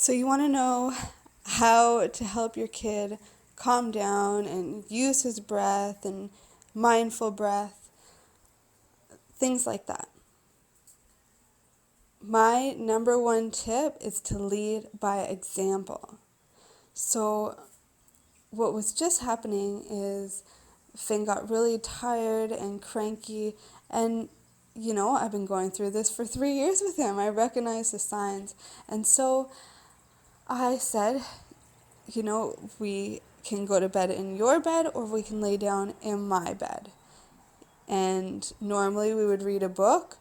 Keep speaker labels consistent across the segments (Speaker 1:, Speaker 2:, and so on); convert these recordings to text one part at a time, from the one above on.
Speaker 1: So you want to know how to help your kid calm down and use his breath and mindful breath, things like that. My number one tip is to lead by example. So what was just happening is Finn got really tired and cranky, and I've been going through this for 3 years with him. I recognize the signs. And so I said, we can go to bed in your bed or we can lay down in my bed. And normally we would read a book,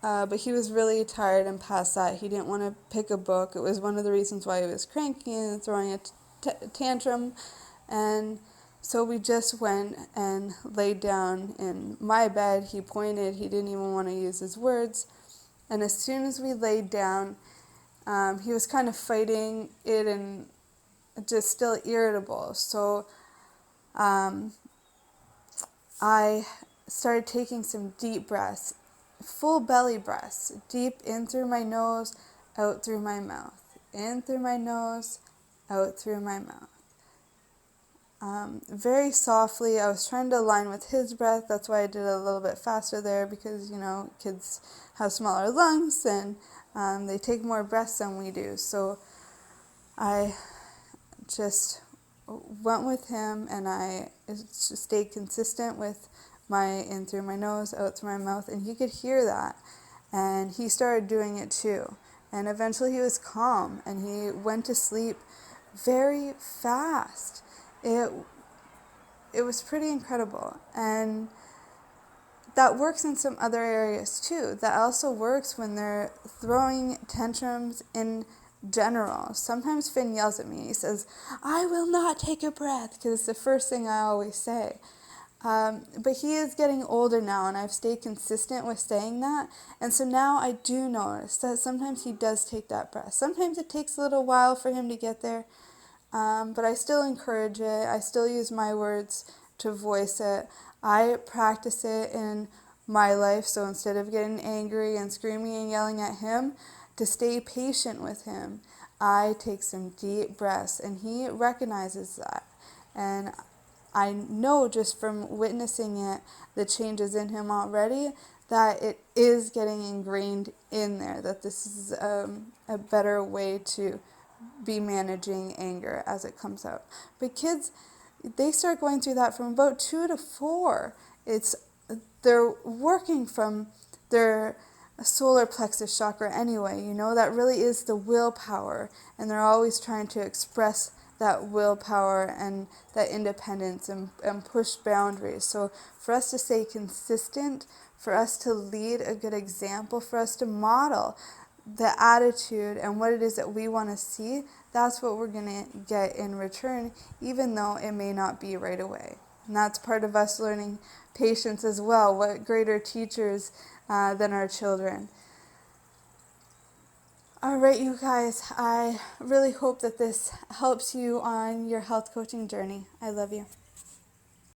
Speaker 1: but he was really tired and past that. He didn't want to pick a book. It was one of the reasons why he was cranky and throwing a tantrum. And so we just went and laid down in my bed. He pointed. He didn't even want to use his words. And as soon as we laid down, he was kind of fighting it and just still irritable. So I started taking some deep breaths, full belly breaths, deep in through my nose, out through my mouth. In through my nose, out through my mouth. Very softly. I was trying to align with his breath. That's why I did it a little bit faster there, because, kids have smaller lungs and they take more breaths than we do. So I just went with him, and I just stayed consistent with my in through my nose, out through my mouth, and he could hear that. And he started doing it too. And eventually he was calm, and he went to sleep very fast. It was pretty incredible. And that works in some other areas too. That also works when they're throwing tantrums in general. Sometimes Finn yells at me. He says, "I will not take a breath," because it's the first thing I always say. But he is getting older now, and I've stayed consistent with saying that. And so now I do notice that sometimes he does take that breath. Sometimes it takes a little while for him to get there, but I still encourage it. I still use my words to voice it. I practice it in my life, so instead of getting angry and screaming and yelling at him, to stay patient with him, I take some deep breaths, and he recognizes that. And I know just from witnessing it, the changes in him already, that it is getting ingrained in there, that this is a better way to be managing anger as it comes out. But kids, they start going through that from about 2 to 4. They're working from their solar plexus chakra anyway, that really is the willpower, and they're always trying to express that willpower and that independence and push boundaries. So for us to stay consistent, for us to lead a good example, for us to model the attitude and what it is that we want to see, that's what we're going to get in return, even though it may not be right away. And that's part of us learning patience as well. What greater teachers than our children. All right, you guys, I really hope that this helps you on your health coaching journey. I love you.